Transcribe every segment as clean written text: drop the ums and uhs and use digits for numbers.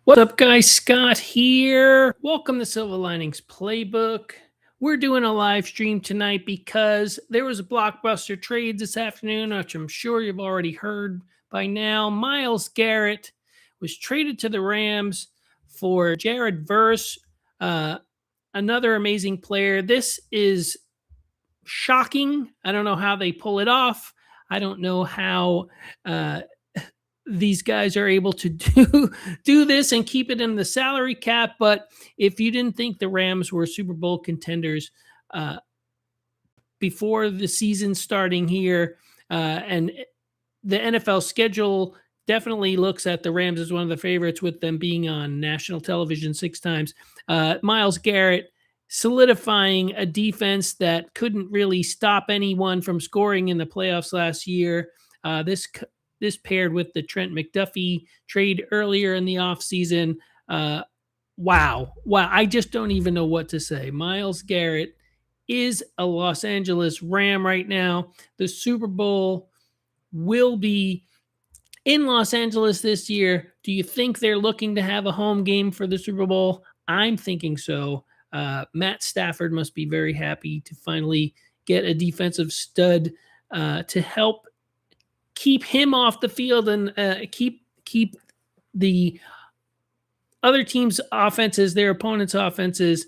What's up, guys? Scott here. Welcome to Silver Linings Playbook. We're doing a live stream tonight because there was a Blockbuster trade this afternoon, which I'm sure you've already heard by now. Myles Garrett was traded to the Rams for Jared Verse, another amazing player. This is shocking. I don't know how they pull it off. I don't know how these guys are able to do this and keep it in the salary cap. But if you didn't think the Rams were Super Bowl contenders before the season starting here, and the NFL schedule definitely looks at the Rams as one of the favorites, with them being on national television 6 times. Myles Garrett solidifying a defense that couldn't really stop anyone from scoring in the playoffs last year. This paired with the Trent McDuffie trade earlier in the offseason. Wow. I just don't even know what to say. Myles Garrett is a Los Angeles Ram right now. The Super Bowl will be in Los Angeles this year. Do you think they're looking to have a home game for the Super Bowl? I'm thinking so. Matt Stafford must be very happy to finally get a defensive stud to help keep him off the field and keep the other team's offenses, their opponent's offenses,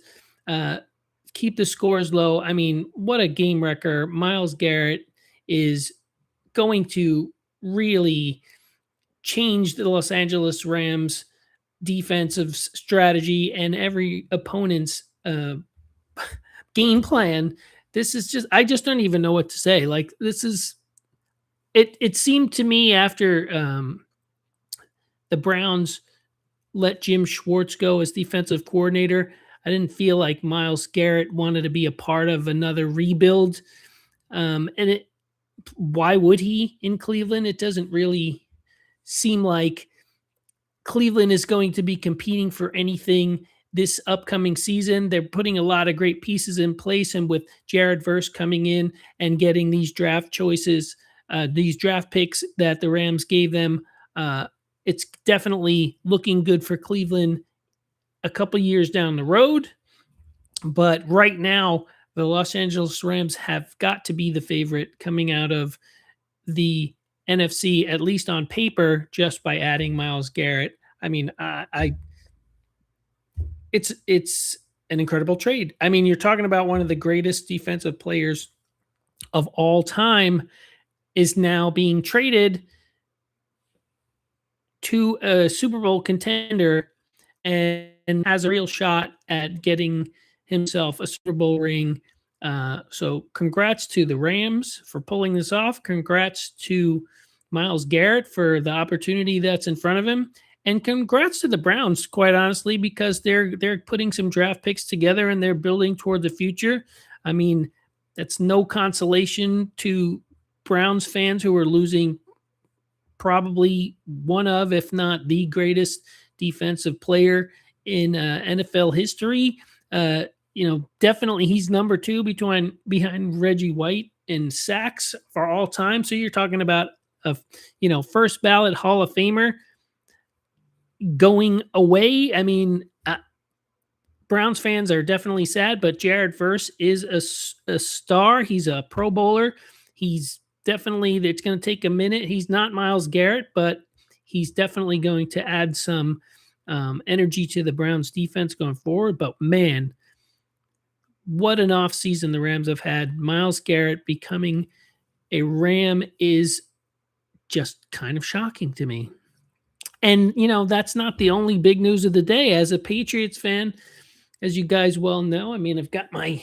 keep the scores low. I mean, what a game wrecker. Myles Garrett is going to really change the Los Angeles Rams defensive strategy and every opponent's game plan. This is I just don't even know what to say. Like, this is, it seemed to me after the Browns let Jim Schwartz go as defensive coordinator, I didn't feel like Myles Garrett wanted to be a part of another rebuild. Why would he in Cleveland? It doesn't really seem like Cleveland is going to be competing for anything this upcoming season. They're putting a lot of great pieces in place, and with Jared Verse coming in and getting these draft choices, these draft picks that the Rams gave them, it's definitely looking good for Cleveland a couple years down the road. But right now, the Los Angeles Rams have got to be the favorite coming out of the NFC, at least on paper, just by adding Myles Garrett. I mean, it's an incredible trade. I mean, you're talking about one of the greatest defensive players of all time is now being traded to a Super Bowl contender and has a real shot at getting himself a Super Bowl ring. So congrats to the Rams for pulling this off. Congrats to Myles Garrett for the opportunity that's in front of him. And congrats to the Browns, quite honestly, because they're putting some draft picks together and they're building toward the future. I mean, that's no consolation to Browns fans who are losing probably one of, if not the greatest defensive player in NFL history. Definitely he's number two behind Reggie White in sacks for all time. So you're talking about a first ballot Hall of Famer going away. I mean, Browns fans are definitely sad, but Jared Verse is a star. He's a Pro Bowler. He's definitely, it's going to take a minute. He's not Myles Garrett, but he's definitely going to add some energy to the Browns defense going forward. But man, what an offseason the Rams have had. Myles Garrett becoming a Ram is just kind of shocking to me. And, that's not the only big news of the day. As a Patriots fan, as you guys well know, I mean, I've got my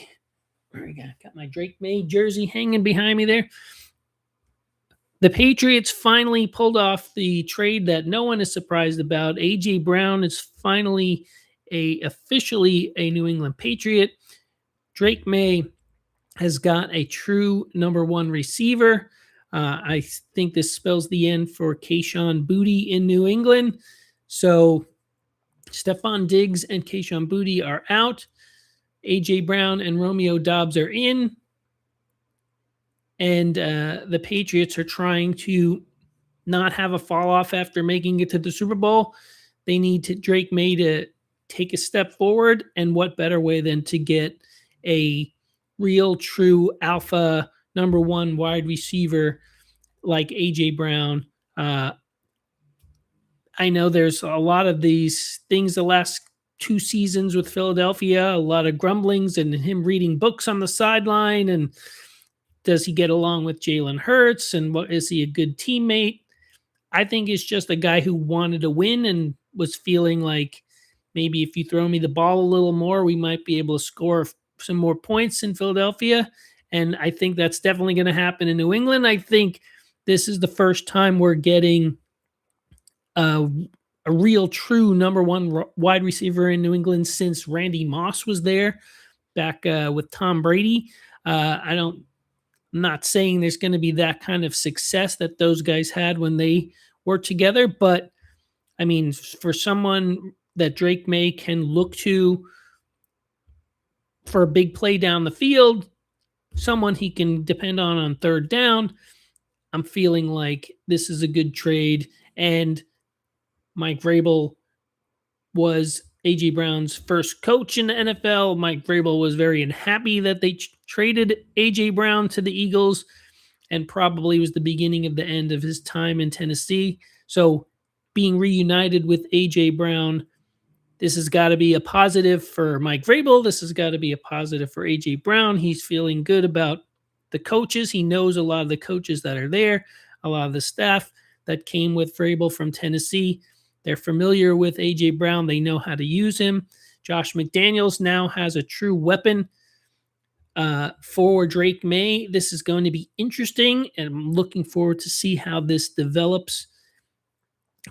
Drake May jersey hanging behind me there. The Patriots finally pulled off the trade that no one is surprised about. A.J. Brown is finally officially a New England Patriot. Drake May has got a true number one receiver. I think this spells the end for Kayshon Boutte in New England. So Stephon Diggs and Kayshon Boutte are out. A.J. Brown and Romeo Doubs are in. And the Patriots are trying to not have a fall off after making it to the Super Bowl. they need to Drake May to take a step forward. And what better way than to get a real, true alpha number one wide receiver like AJ Brown? I know there's a lot of these things the last 2 seasons with Philadelphia, a lot of grumblings and him reading books on the sideline. And does he get along with Jalen Hurts? And what is he a good teammate? I think it's just a guy who wanted to win and was feeling like maybe if you throw me the ball a little more, we might be able to score some more points in Philadelphia. And I think that's definitely going to happen in New England. I think this is the first time we're getting a real true number one wide receiver in New England since Randy Moss was there back with Tom Brady. I'm not saying there's going to be that kind of success that those guys had when they were together, but I mean, for someone that Drake May can look to for a big play down the field, someone he can depend on third down, I'm feeling like this is a good trade. And Mike Vrabel was A.J. Brown's first coach in the NFL. Mike Vrabel was very unhappy that they traded A.J. Brown to the Eagles, and probably was the beginning of the end of his time in Tennessee. So being reunited with A.J. Brown, this has got to be a positive for Mike Vrabel. This has got to be a positive for A.J. Brown. He's feeling good about the coaches. He knows a lot of the coaches that are there, a lot of the staff that came with Vrabel from Tennessee. They're familiar with A.J. Brown. They know how to use him. Josh McDaniels now has a true weapon for Drake May. This is going to be interesting, and I'm looking forward to see how this develops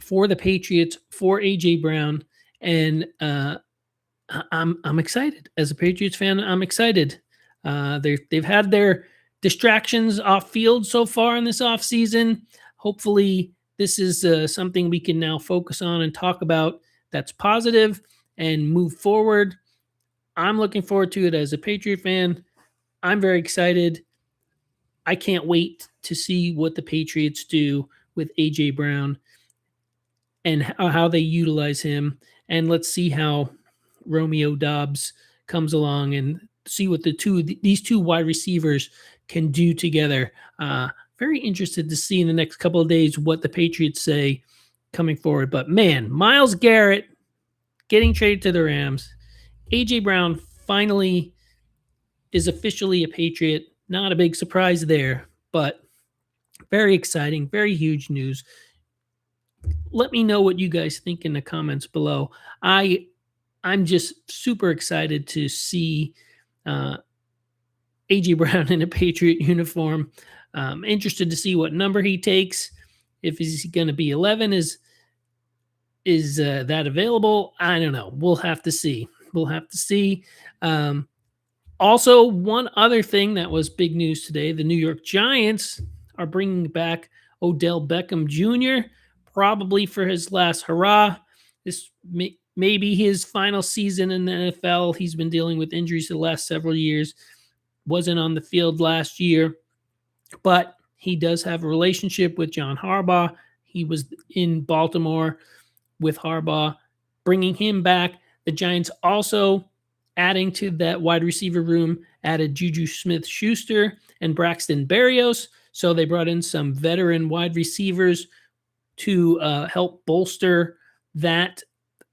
for the Patriots, for A.J. Brown. And I'm excited. As a Patriots fan, I'm excited. They've had their distractions off field so far in this offseason. Hopefully, this is something we can now focus on and talk about that's positive and move forward. I'm looking forward to it as a Patriot fan. I'm very excited. I can't wait to see what the Patriots do with A.J. Brown and how they utilize him. And let's see how Romeo Doubs comes along and see what these two wide receivers can do together. Very interested to see in the next couple of days what the Patriots say coming forward. But man, Myles Garrett getting traded to the Rams. A.J. Brown finally is officially a Patriot. Not a big surprise there, but very exciting, very huge news. Let me know what you guys think in the comments below. I'm just super excited to see A.J. Brown in a Patriot uniform. Interested to see what number he takes. If he's going to be 11, is that available? I don't know. We'll have to see. Also, one other thing that was big news today, the New York Giants are bringing back Odell Beckham Jr., probably for his last hurrah. This may be his final season in the NFL. He's been dealing with injuries the last several years. Wasn't on the field last year, but he does have a relationship with John Harbaugh. He was in Baltimore with Harbaugh, bringing him back. The Giants also adding to that wide receiver room, added Juju Smith-Schuster and Braxton Berrios. So they brought in some veteran wide receivers to help bolster that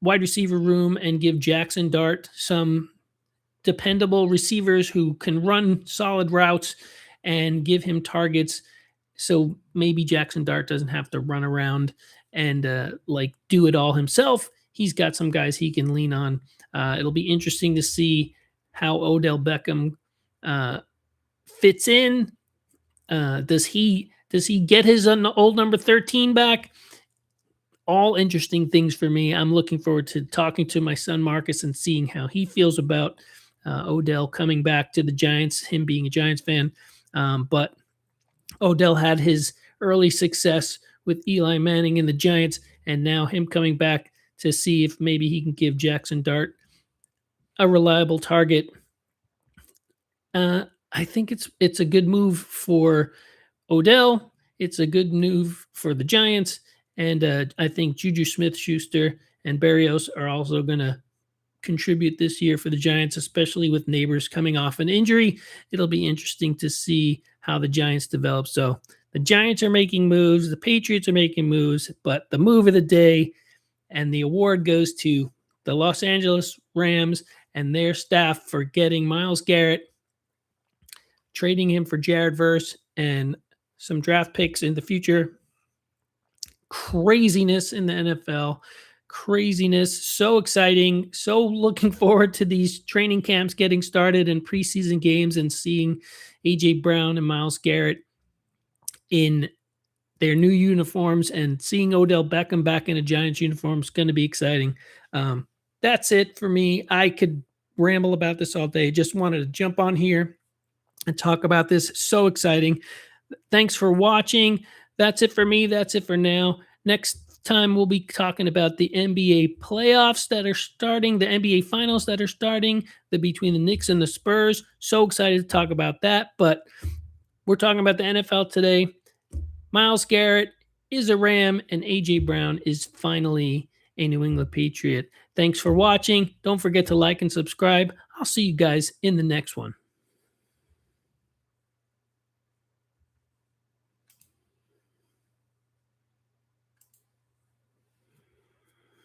wide receiver room and give Jackson Dart some dependable receivers who can run solid routes and give him targets. So maybe Jackson Dart doesn't have to run around and do it all himself. He's got some guys he can lean on. It'll be interesting to see how Odell Beckham fits in. Does he get his old number 13 back? All interesting things for me. I'm looking forward to talking to my son Marcus and seeing how he feels about Odell coming back to the Giants, him being a Giants fan. But Odell had his early success with Eli Manning and the Giants, and now him coming back to see if maybe he can give Jackson Dart a reliable target. I think it's a good move for Odell. It's a good move for the Giants. And I think Juju Smith-Schuster and Berrios are also going to contribute this year for the Giants, especially with Neighbors coming off an injury. It'll be interesting to see how the Giants develop. So the Giants are making moves, the Patriots are making moves, but the move of the day and the award goes to the Los Angeles Rams and their staff for getting Myles Garrett, trading him for Jared Verse and some draft picks in the future. Craziness in the NFL. Craziness. So exciting. So looking forward to these training camps getting started and preseason games and seeing AJ Brown and Myles Garrett in their new uniforms and seeing Odell Beckham back in a Giants uniform is going to be exciting. That's it for me. I could ramble about this all day. Just wanted to jump on here and talk about this. So exciting. Thanks for watching. That's it for me. That's it for now. Next time, we'll be talking about the NBA playoffs that are starting, the NBA finals that are starting, between the Knicks and the Spurs. So excited to talk about that. But we're talking about the NFL today. Myles Garrett is a Ram, and AJ Brown is finally a New England Patriot. Thanks for watching. Don't forget to like and subscribe. I'll see you guys in the next one.